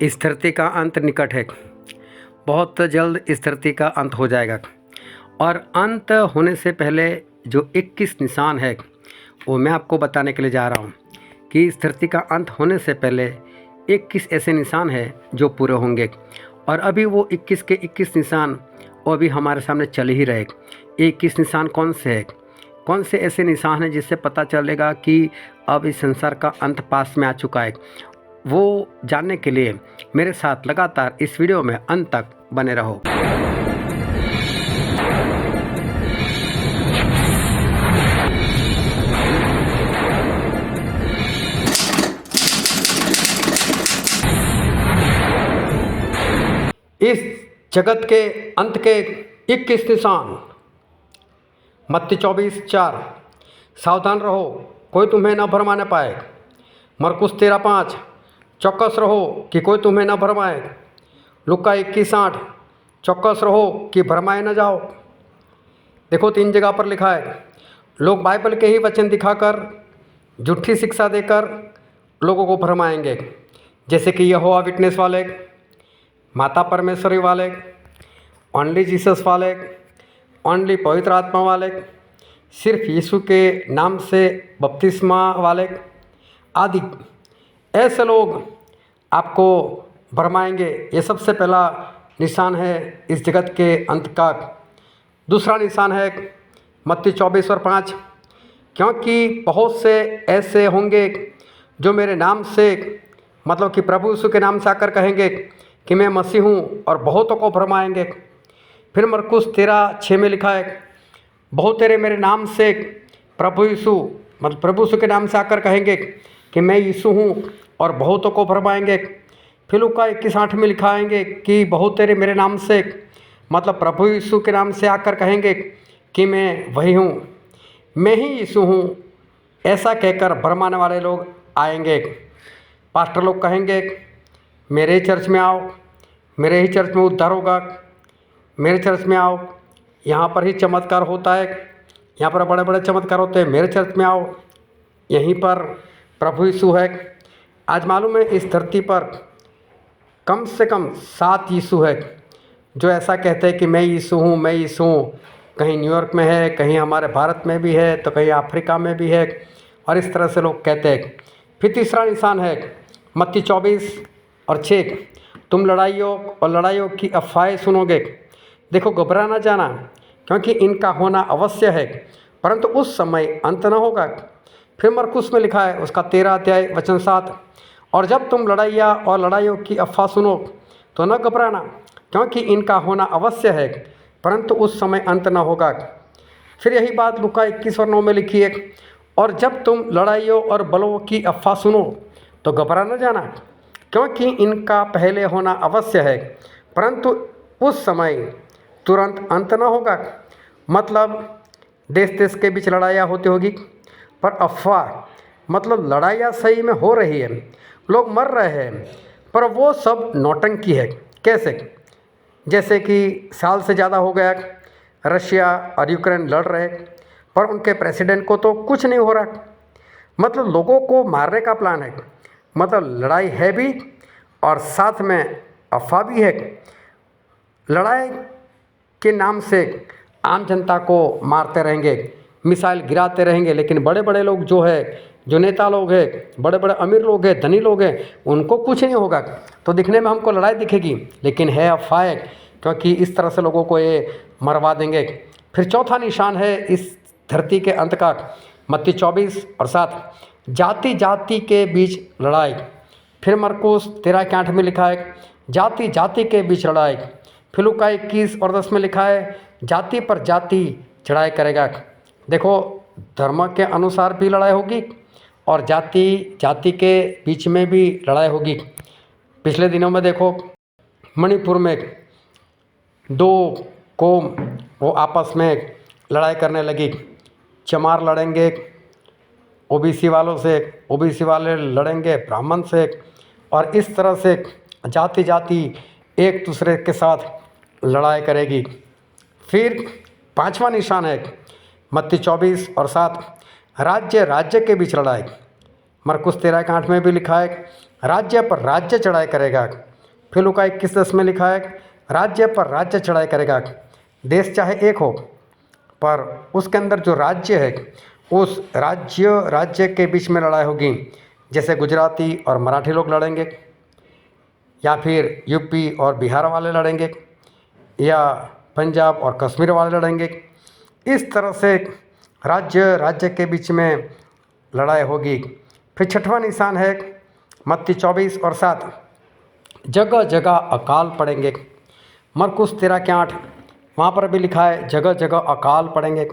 इस धरती का अंत निकट है। बहुत जल्द इस धरती का अंत हो जाएगा और अंत होने से पहले जो 21 निशान है वो मैं आपको बताने के लिए जा रहा हूँ कि इस धरती का अंत होने से पहले 21 ऐसे निशान हैं जो पूरे होंगे। और अभी वो 21 के 21 निशान वो अभी हमारे सामने चल ही रहे। 21 निशान कौन से हैं, कौन से ऐसे निशान हैं जिससे पता चलेगा कि अब इस संसार का अंत पास में आ चुका है, वो जानने के लिए मेरे साथ लगातार इस वीडियो में अंत तक बने रहो। इस जगत के अंत के 21 निशान। मत्ती 24:4 सावधान रहो, कोई तुम्हें न भरमाने पाए। मरकुस 13:5 चौकस रहो कि कोई तुम्हें न भरमाए। लुक्का 21:8 चौकस रहो कि भरमाए न जाओ। देखो 3 जगह पर लिखा है। लोग बाइबल के ही वचन दिखाकर झूठी शिक्षा देकर लोगों को भरमाएंगे, जैसे कि यहोवा विटनेस वाले, माता परमेश्वरी वाले, ओनली जीसस वाले, ओनली पवित्र आत्मा वाले, सिर्फ यीशु के नाम से बपतिस्मा वाले आदि ऐसे लोग आपको भरमाएंगे। ये सबसे पहला निशान है इस जगत के अंत का। दूसरा निशान है मत्ती 24:5 क्योंकि बहुत से ऐसे होंगे जो मेरे नाम से, मतलब कि प्रभु यीशु के नाम से आकर कहेंगे कि मैं मसीह हूँ, और बहुतों को भरमाएंगे। फिर मरकुस 13:6 में लिखा है, बहुत तेरे मेरे नाम से प्रभु यीशु, मतलब प्रभु यीशु के नाम से आकर कहेंगे कि मैं यीशु हूँ, और बहुतों को भरमाएंगे। फिर लूका 21:8 में लिखाएंगे कि बहुत तेरे मेरे नाम से, मतलब प्रभु यीशु के नाम से आकर कहेंगे कि मैं वही हूँ, मैं ही यीशु हूँ। ऐसा कहकर भरमाने वाले लोग आएंगे। पास्टर लोग कहेंगे मेरे ही चर्च में आओ, मेरे ही चर्च में उद्धार होगा, मेरे चर्च में आओ, यहाँ पर ही चमत्कार होता है, यहाँ पर बड़े बड़े चमत्कार होते हैं, मेरे चर्च में आओ, यहीं पर प्रभु यीशु है। आज मालूम है इस धरती पर कम से कम 7 यीशु है जो ऐसा कहते हैं कि मैं यीशु हूँ, मैं यीशु हूँ। कहीं न्यूयॉर्क में है, कहीं हमारे भारत में भी है, तो कहीं अफ्रीका में भी है, और इस तरह से लोग कहते हैं। फिर तीसरा निशान है मत्ती 24:6 तुम लड़ाइयों और लड़ाइयों की अफवाहें सुनोगे। देखो घबरा ना जाना, क्योंकि इनका होना अवश्य है, परंतु उस समय अंत न होगा। फिर मरकुस में लिखा है उसका 13 अध्याय वचन 7, और जब तुम लड़ाइयाँ और लड़ाइयों की अफवाह सुनो तो न घबराना, क्योंकि इनका होना अवश्य है, परंतु उस समय अंत न होगा। फिर यही बात लूका 21:9 में लिखी है, और जब तुम लड़ाइयों और बलों की अफवाह सुनो तो घबरा न जाना, क्योंकि इनका पहले होना अवश्य है, परंतु उस समय तुरंत अंत न होगा। मतलब देश देश के बीच लड़ाइयाँ होती होगी, पर अफवाह मतलब लड़ाइयाँ सही में हो रही है, लोग मर रहे हैं, पर वो सब नौटंकी है। कैसे? जैसे कि साल से ज़्यादा हो गया रशिया और यूक्रेन लड़ रहे, पर उनके प्रेसिडेंट को तो कुछ नहीं हो रहा। मतलब लोगों को मारने का प्लान है, मतलब लड़ाई है भी और साथ में अफवाह भी है। लड़ाई के नाम से आम जनता को मारते रहेंगे, मिसाइल गिराते रहेंगे, लेकिन बड़े बड़े लोग जो है, जो नेता लोग हैं, बड़े बड़े अमीर लोग हैं, धनी लोग हैं, उनको कुछ नहीं होगा। तो दिखने में हमको लड़ाई दिखेगी, लेकिन है अफवाह है, क्योंकि इस तरह से लोगों को ये मरवा देंगे। फिर चौथा निशान है इस धरती के अंत का, मत्ती 24:7 जाति जाति के बीच लड़ाई। फिर मरकुस 13:8 में लिखा है जाति जाति के बीच लड़ाई। फिर लूका 21:10 में लिखा है जाति पर जाति चढ़ाई करेगा। देखो धर्म के अनुसार भी लड़ाई होगी और जाति जाति के बीच में भी लड़ाई होगी। पिछले दिनों में देखो मणिपुर में 2 कौम वो आपस में लड़ाई करने लगी। चमार लड़ेंगे ओबीसी वालों से, ओबीसी वाले लड़ेंगे ब्राह्मण से, और इस तरह से जाति जाति एक दूसरे के साथ लड़ाई करेगी। फिर 5वां निशान है मत्ती 24:7 राज्य राज्य के बीच लड़ाई। मरकुस 13:8 में भी लिखा है राज्य पर राज्य चढ़ाई करेगा। फिर लूका 21:10 में लिखा है, राज्य पर राज्य चढ़ाई करेगा। देश चाहे एक हो, पर उसके अंदर जो राज्य है उस राज्य के बीच में लड़ाई होगी। जैसे गुजराती और मराठी लोग लड़ेंगे, या फिर यूपी और बिहार वाले लड़ेंगे, या पंजाब और कश्मीर वाले लड़ेंगे। इस तरह से राज्य के बीच में लड़ाई होगी। फिर छठवां निशान है मत्ती 24:7, जगह जगह अकाल पड़ेंगे। मरकुस 13:8 वहाँ पर भी लिखा है जगह जगह अकाल पड़ेंगे।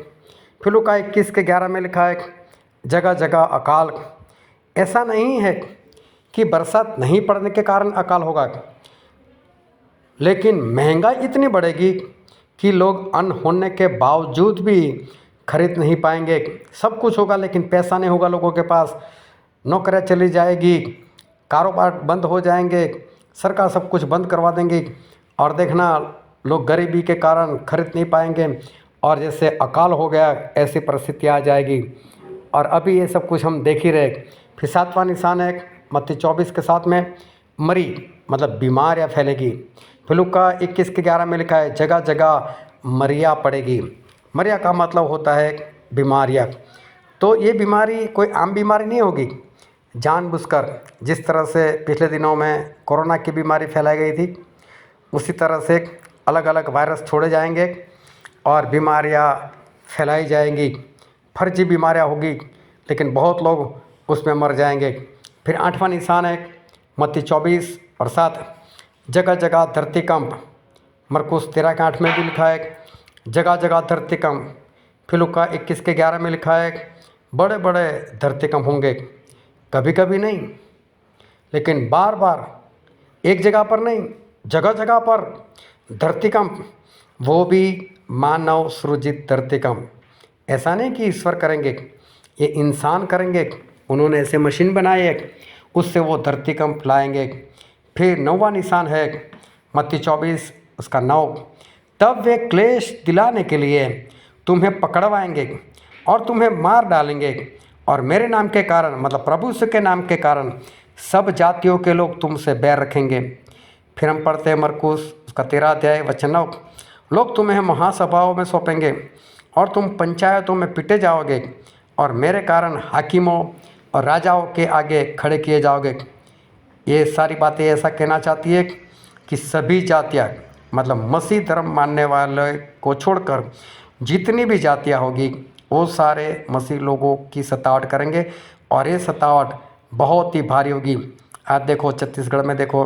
फिर लूका 21:11 में लिखा है जगह जगह अकाल। ऐसा नहीं है कि बरसात नहीं पड़ने के कारण अकाल होगा, लेकिन महंगाई इतनी बढ़ेगी कि लोग अन्न होने के बावजूद भी खरीद नहीं पाएंगे। सब कुछ होगा लेकिन पैसा नहीं होगा लोगों के पास, नौकरियां चली जाएगी, कारोबार बंद हो जाएंगे, सरकार सब कुछ बंद करवा देंगी, और देखना लोग गरीबी के कारण खरीद नहीं पाएंगे, और जैसे अकाल हो गया ऐसी परिस्थिति आ जाएगी। और अभी ये सब कुछ हम देख ही रहे। फिर 7वां निशान है मत्ती 24:7 में, मरी मतलब बीमारियाँ फैलेगी। फिर लूका 21:11 में लिखा है जगह जगह मरिया पड़ेगी। मरिया का मतलब होता है बीमारियाँ। तो ये बीमारी कोई आम बीमारी नहीं होगी, जानबूझकर जिस तरह से पिछले दिनों में कोरोना की बीमारी फैलाई गई थी, उसी तरह से अलग अलग वायरस छोड़े जाएंगे और बीमारियाँ फैलाई जाएंगी। फर्जी बीमारियाँ होगी, लेकिन बहुत लोग उसमें मर जाएंगे। फिर 8वां निशान है मत्ती 24:7, जगह जगह धरतीकंप। मरकुस 13:8 में भी लिखा है जगह जगह धरतीकंप। फिर लूका 21:11 में लिखा है बड़े बड़े धरतीकंप होंगे। कभी कभी नहीं, लेकिन बार बार एक जगह पर नहीं, जगह जगह पर धरतीकंप, वो भी मानव सृजित धरतीकंप। ऐसा नहीं कि ईश्वर करेंगे, ये इंसान करेंगे। उन्होंने ऐसे मशीन बनाए है, उससे वो धरतीकंप लाएंगे। फिर 9वां निशान है मत्ती 24:9, तब वे क्लेश दिलाने के लिए तुम्हें पकड़वाएंगे और तुम्हें मार डालेंगे, और मेरे नाम के कारण मतलब प्रभु यीशु के नाम के कारण सब जातियों के लोग तुमसे बैर रखेंगे। फिर हम पढ़ते हैं मरकुस उसका 13:9, लोग तुम्हें महासभाओं में सौंपेंगे और तुम पंचायतों में पिटे जाओगे, और मेरे कारण हाकिमों और राजाओं के आगे खड़े किए जाओगे। ये सारी बातें ऐसा कहना चाहती है कि सभी जातियाँ मतलब मसीह धर्म मानने वाले को छोड़कर जितनी भी जातियाँ होगी वो सारे मसीह लोगों की सतावट करेंगे, और ये सतावट बहुत ही भारी होगी। आज देखो छत्तीसगढ़ में देखो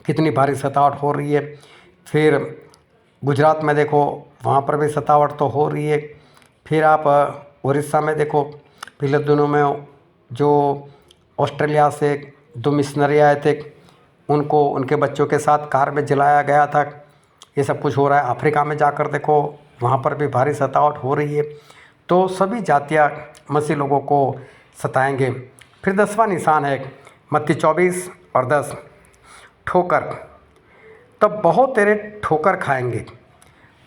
कितनी भारी सतावट हो रही है। फिर गुजरात में देखो वहाँ पर भी सतावट तो हो रही है। फिर आप उड़ीसा में देखो, पिछले दिनों में जो ऑस्ट्रेलिया से 2 मिशनरी आए थे, उनको उनके बच्चों के साथ कार में जलाया गया था। ये सब कुछ हो रहा है। अफ्रीका में जाकर देखो, वहाँ पर भी भारी सतावट हो रही है। तो सभी जातियाँ मसीह लोगों को सताएंगे। फिर 10वां निशान है मत्ती 24:10, ठोकर। तब बहुत तेरे ठोकर खाएंगे।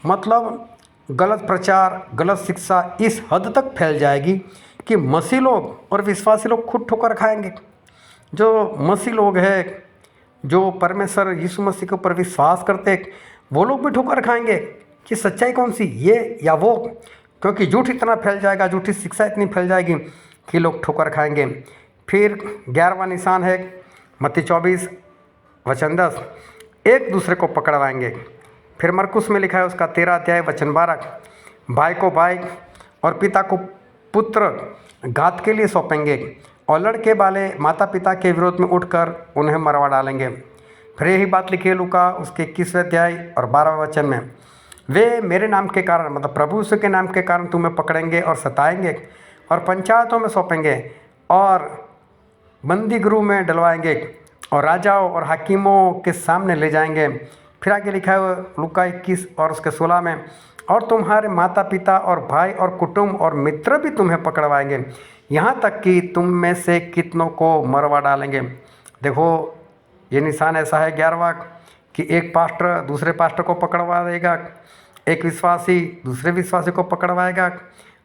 मतलब गलत प्रचार, गलत शिक्षा इस हद तक फैल जाएगी कि मसीह लोग और विश्वासी लोग खुद ठोकर खाएंगे। जो मसीह लोग हैं, जो परमेश्वर यीशु मसीह के ऊपर विश्वास करते हैं, वो लोग भी ठोकर खाएंगे कि सच्चाई कौन सी, ये या वो, क्योंकि झूठ इतना फैल जाएगा, झूठी शिक्षा इतनी फैल जाएगी कि लोग ठोकर खाएंगे। फिर 11वां निशान है मत्ती 24:10, एक दूसरे को पकड़वाएंगे। फिर मरकुस में लिखा है उसका 13:12, भाई को भाई और पिता को पुत्र घात के लिए सौंपेंगे, और लड़के वाले माता पिता के विरोध में उठकर उन्हें मरवा डालेंगे। फिर यही बात लिखी है लूका उसके 21वें अध्याय और 12वें वचन में, वे मेरे नाम के कारण मतलब प्रभु यीशु के नाम के कारण तुम्हें पकड़ेंगे और सताएंगे, और पंचायतों में सौंपेंगे, और बंदी गृह में डलवाएंगे, और राजाओं और हाकिमों के सामने ले जाएंगे। फिर आगे लिखा है लूका 21 और उसके 16 में, और तुम्हारे माता पिता और भाई और कुटुंब और मित्र भी तुम्हें पकड़वाएंगे, यहाँ तक कि तुम में से कितनों को मरवा डालेंगे। देखो ये निशान ऐसा है 11वां कि एक पास्टर दूसरे पास्टर को पकड़वा देगा, एक विश्वासी दूसरे विश्वासी को पकड़वाएगा।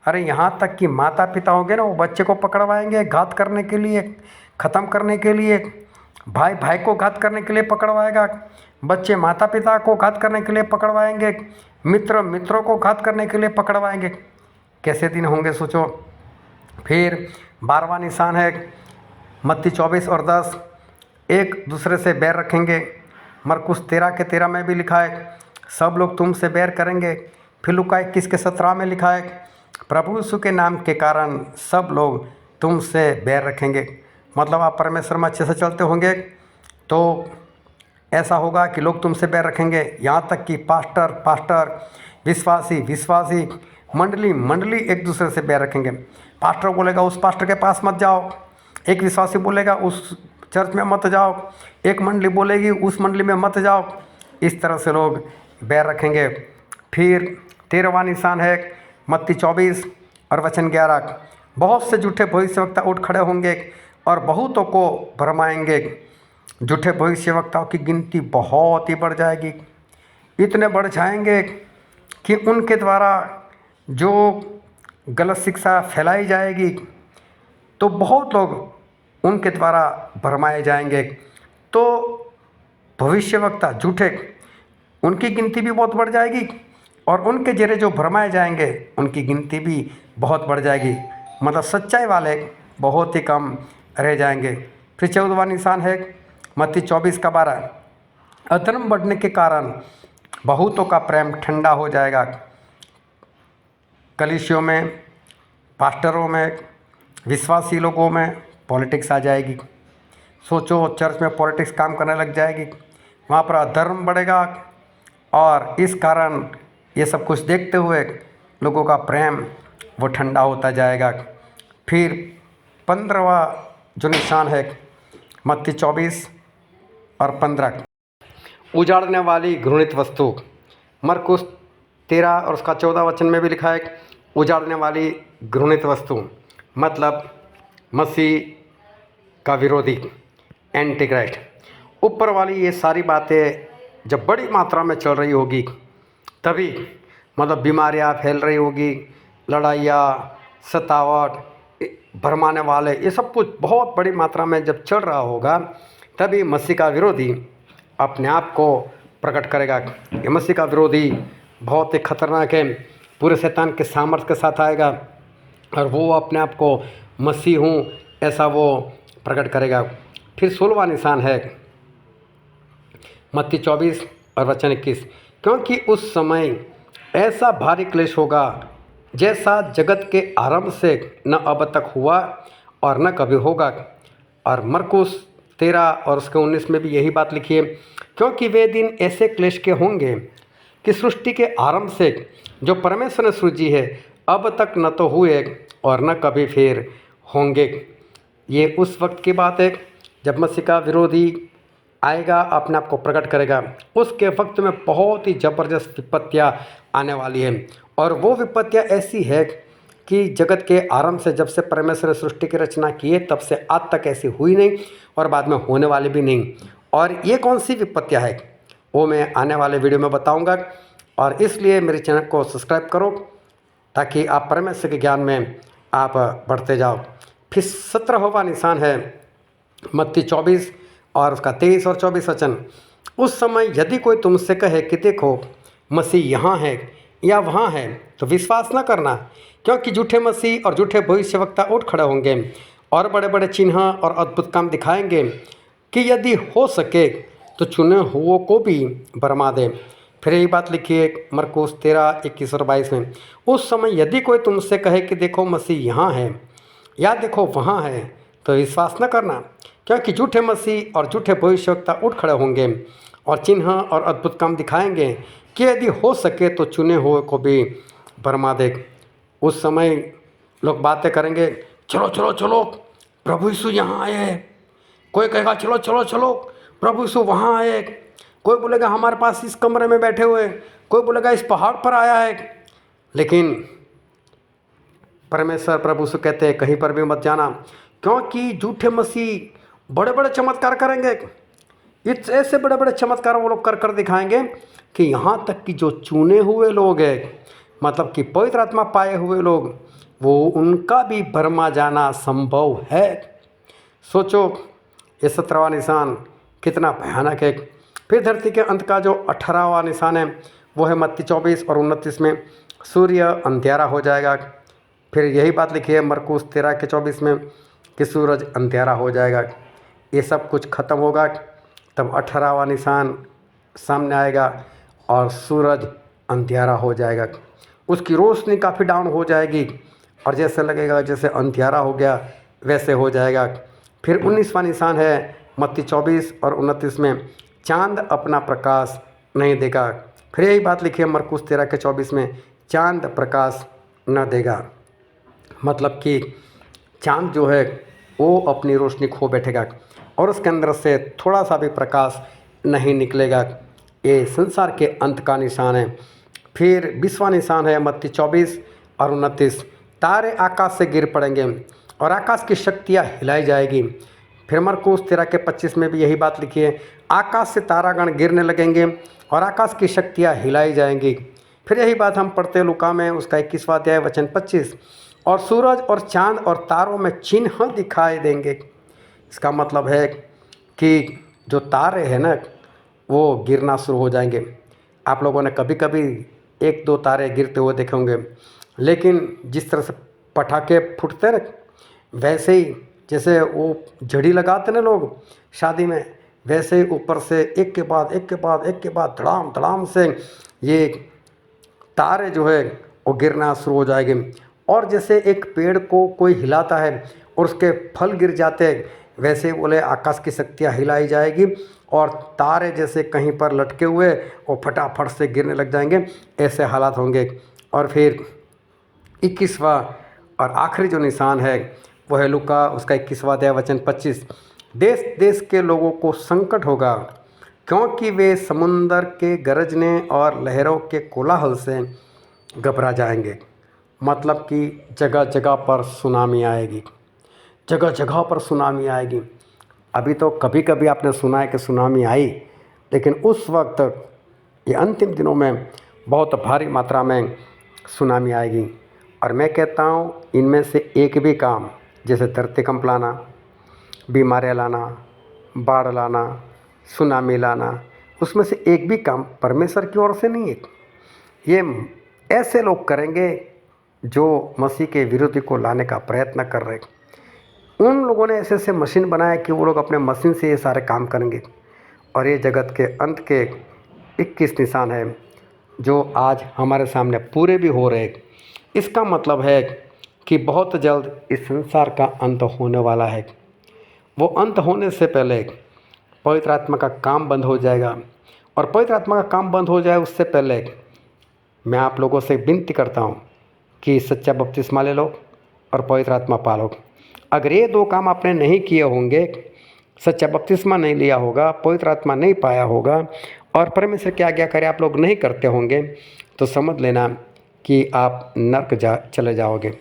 अरे यहाँ तक कि माता पिता होंगे ना, वो बच्चे को पकड़वाएंगे घात करने के लिए, ख़त्म करने के लिए, भाई भाई को घात करने के लिए पकड़वाएगा, बच्चे माता पिता को घात करने के लिए पकड़वाएंगे, मित्र मित्रों को घात करने के लिए पकड़वाएंगे। कैसे दिन होंगे सोचो। फिर 12वां निशान है मत्ती 24 और 10, एक दूसरे से बैर रखेंगे। मरकुस 13 के 13 में भी लिखा है सब लोग तुमसे बैर करेंगे। फिर लूका 21 के 17 में लिखा है प्रभु यीशु के नाम के कारण सब लोग तुमसे बैर रखेंगे। मतलब आप परमेश्वर में अच्छे से चलते होंगे तो ऐसा होगा कि लोग तुमसे बैर रखेंगे। यहाँ तक कि पास्टर विश्वासी मंडली एक दूसरे से बैर रखेंगे। पास्टर बोलेगा उस पास्टर के पास मत जाओ, एक विश्वासी बोलेगा उस चर्च में मत जाओ, एक मंडली बोलेगी उस मंडली में मत जाओ। इस तरह से लोग बैर रखेंगे। फिर 13वां निशान है मत्ती 24 और वचन 11, बहुत से झूठे भविष्यवक्ता उठ खड़े होंगे और बहुतों को भरमाएंगे। झूठे भविष्यवक्ताओं की गिनती बहुत ही बढ़ जाएगी, इतने बढ़ जाएंगे कि उनके द्वारा जो गलत शिक्षा फैलाई जाएगी तो बहुत लोग उनके द्वारा भरमाए जाएंगे। तो भविष्यवक्ता झूठे उनकी गिनती भी बहुत बढ़ जाएगी और उनके जरिए जो भरमाए जाएंगे उनकी गिनती भी बहुत बढ़ जाएगी। मतलब सच्चाई वाले बहुत ही कम रह जाएंगे। फिर 14वां निशान है मत्ती 24 का 12, अधर्म बढ़ने के कारण बहुतों का प्रेम ठंडा हो जाएगा। कलीसियों में, पास्टरों में, विश्वासी लोगों में पॉलिटिक्स आ जाएगी। सोचो चर्च में पॉलिटिक्स काम करने लग जाएगी, वहाँ पर अधर्म बढ़ेगा और इस कारण ये सब कुछ देखते हुए लोगों का प्रेम वो ठंडा होता जाएगा। फिर 15वां जो निशान है मत्ती 24 और 15, उजाड़ने वाली घृणित वस्तु। मरकुस 13 और उसका 14 वचन में भी लिखा है उजाड़ने वाली घृणित वस्तु, मतलब मसीह का विरोधी, एंटी क्राइस्ट। ऊपर वाली ये सारी बातें जब बड़ी मात्रा में चल रही होगी तभी, मतलब बीमारियां फैल रही होगी, लड़ाइयाँ, सतावट, भरमाने वाले, ये सब कुछ बहुत बड़ी मात्रा में जब चल रहा होगा तभी मसीह का विरोधी अपने आप को प्रकट करेगा। ये मसीह का विरोधी बहुत ही खतरनाक है, पूरे शैतान के सामर्थ्य के साथ आएगा और वो अपने आप को मसीह हूँ ऐसा वो प्रकट करेगा। फिर 16वां निशान है मत्ती 24 और वचन 21, क्योंकि उस समय ऐसा भारी क्लेश होगा जैसा जगत के आरंभ से न अब तक हुआ और न कभी होगा। और मरकुस 13 और उसके 19 में भी यही बात लिखी है, क्योंकि वे दिन ऐसे क्लेश के होंगे कि सृष्टि के आरंभ से जो परमेश्वर ने सृजी है अब तक न तो हुए और न कभी फिर होंगे। ये उस वक्त की बात है जब मसीह का विरोधी आएगा, अपने आप को प्रकट करेगा। उसके वक्त में बहुत ही ज़बरदस्त विपत्तियाँ आने वाली है और वो विपत्तियाँ ऐसी है कि जगत के आरंभ से, जब से परमेश्वर ने सृष्टि की रचना की है तब से आज तक ऐसी हुई नहीं और बाद में होने वाली भी नहीं। और ये कौन सी विपत्तियाँ है वो मैं आने वाले वीडियो में बताऊंगा। और इसलिए मेरे चैनल को सब्सक्राइब करो ताकि आप परमेश्वर के ज्ञान में आप बढ़ते जाओ। फिर 17वां निशान है मत्ती 24 और उसका 23 और 24 वचन, उस समय यदि कोई तुमसे कहे कि देखो मसीह यहाँ है या वहाँ है तो विश्वास न करना, क्योंकि झूठे मसीह और झूठे भविष्यवक्ता उठ खड़े होंगे और बड़े बड़े चिन्ह और अद्भुत काम दिखाएंगे कि यदि हो सके तो चुने हुओं को भी भरमा दें। फिर यही बात लिखी है मरकुस 13, 21 और 22 में, उस समय यदि कोई तुमसे कहे कि देखो मसीह यहाँ है या देखो वहाँ है तो विश्वास न करना, क्योंकि झूठे मसीह और झूठे भविष्यवक्ता उठ खड़े होंगे और चिन्ह और अद्भुत काम दिखाएंगे कि यदि हो सके तो चुने हुए को भी भरमा दे। उस समय लोग बातें करेंगे, चलो चलो चलो प्रभु यीशु यहाँ आए हैं, कोई कहेगा चलो चलो चलो प्रभु यीशु वहाँ आए, कोई बोलेगा हमारे पास इस कमरे में बैठे हुए, कोई बोलेगा इस पहाड़ पर आया है। लेकिन परमेश्वर प्रभु यीशु कहते हैं कहीं पर भी मत जाना, क्योंकि झूठे मसीह बड़े बड़े चमत्कार करेंगे। ऐसे बड़े बड़े चमत्कार वो लोग कर कर दिखाएंगे कि यहाँ तक कि जो चुने हुए लोग हैं, मतलब कि पवित्र आत्मा पाए हुए लोग, वो उनका भी भरमा जाना संभव है। सोचो ये 17वां निशान कितना भयानक है। फिर धरती के अंत का जो 18वां निशान है वो है मत्ती 24 और 29 में सूर्य अंधियारा हो जाएगा। फिर यही बात लिखी है मरकुस 13 के 24 में कि सूरज अंधियारा हो जाएगा। ये सब कुछ ख़त्म होगा तब 18वां निशान सामने आएगा और सूरज अंधियारा हो जाएगा। उसकी रोशनी काफ़ी डाउन हो जाएगी और जैसे लगेगा जैसे अंधियारा हो गया वैसे हो जाएगा। फिर 19वां निशान है मत्ती 24 और 29 में चांद अपना प्रकाश नहीं देगा। फिर यही बात लिखी है मरकुस 13 के 24 में चांद प्रकाश न देगा। मतलब कि चांद जो है वो अपनी रोशनी खो बैठेगा और उसके अंदर से थोड़ा सा भी प्रकाश नहीं निकलेगा। ये संसार के अंत का निशान है। फिर 20वां निशान है मत्ती 24 और 29 तारे आकाश से गिर पड़ेंगे और आकाश की शक्तियाँ हिलाई जाएगी। फिर मरकुस 13 के 25 में भी यही बात लिखी है आकाश से तारागण गिरने लगेंगे और आकाश की शक्तियाँ हिलाई जाएंगी। फिर यही बात हम पढ़ते लूका में उसका 21वां अध्याय वचन 25 और सूरज और चांद और तारों में चिन्ह दिखाई देंगे। इसका मतलब है कि जो तारे हैं ना वो गिरना शुरू हो जाएंगे। आप लोगों ने कभी कभी 1-2 तारे गिरते हुए देखे होंगे, लेकिन जिस तरह से पटाखे फूटते ना वैसे ही जैसे वो झड़ी लगाते ना लोग शादी में, वैसे ही ऊपर से एक के बाद एक के बाद एक के बाद धड़ाम धड़ाम से ये तारे जो है वो गिरना शुरू हो जाएंगे। और जैसे एक पेड़ को कोई हिलाता है और उसके फल गिर जाते हैं वैसे ही बोले आकाश की शक्तियाँ हिलाई जाएगी और तारे जैसे कहीं पर लटके हुए वो फटाफट से गिरने लग जाएंगे। ऐसे हालात होंगे। और फिर 21वां और आखिरी जो निशान है वो है लूका उसका 21वां अध्याय वचन 25 देश देश के लोगों को संकट होगा क्योंकि वे समुंदर के गरजने और लहरों के कोलाहल से घबरा जाएंगे। मतलब कि जगह जगह पर सुनामी आएगी, जगह जगह पर सुनामी आएगी। अभी तो कभी कभी आपने सुना है कि सुनामी आई, लेकिन उस वक्त ये अंतिम दिनों में बहुत भारी मात्रा में सुनामी आएगी। और मैं कहता हूँ इनमें से एक भी काम जैसे धरती कंप लाना, बीमारियाँ लाना, बाढ़ लाना, सुनामी लाना, उसमें से एक भी काम परमेश्वर की ओर से नहीं है। ये ऐसे लोग करेंगे जो मसीह के विरोधी को लाने का प्रयत्न कर रहे। उन लोगों ने ऐसे ऐसे मशीन बनाया कि वो लोग अपने मशीन से ये सारे काम करेंगे। और ये जगत के अंत के 21 निशान है जो आज हमारे सामने पूरे भी हो रहे। इसका मतलब है कि बहुत जल्द इस संसार का अंत होने वाला है। वो अंत होने से पहले पवित्र आत्मा का काम बंद हो जाएगा। और पवित्र आत्मा का काम बंद हो जाए उससे पहले मैं आप लोगों से विनती करता हूँ कि सच्चा बपतिस्मा ले लो और पवित्र आत्मा पालो। अगर ये 2 काम आपने नहीं किए होंगे, सच्चा बपतिस्मा नहीं लिया होगा, पवित्र आत्मा नहीं पाया होगा और परमेश्वर की आज्ञा करे आप लोग नहीं करते होंगे, तो समझ लेना कि आप नर्क चले जाओगे।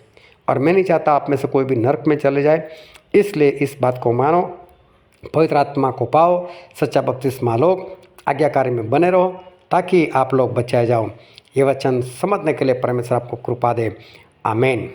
और मैं नहीं चाहता आप में से कोई भी नर्क में चले जाए। इसलिए इस बात को मानो, पवित्र आत्मा को पाओ, सच्चा बपतिस्मा लो, आज्ञाकारी में बने रहो ताकि आप लोग बचाए जाओ। ये वचन समझने के लिए परमेश्वर आपको कृपा दे। आमीन।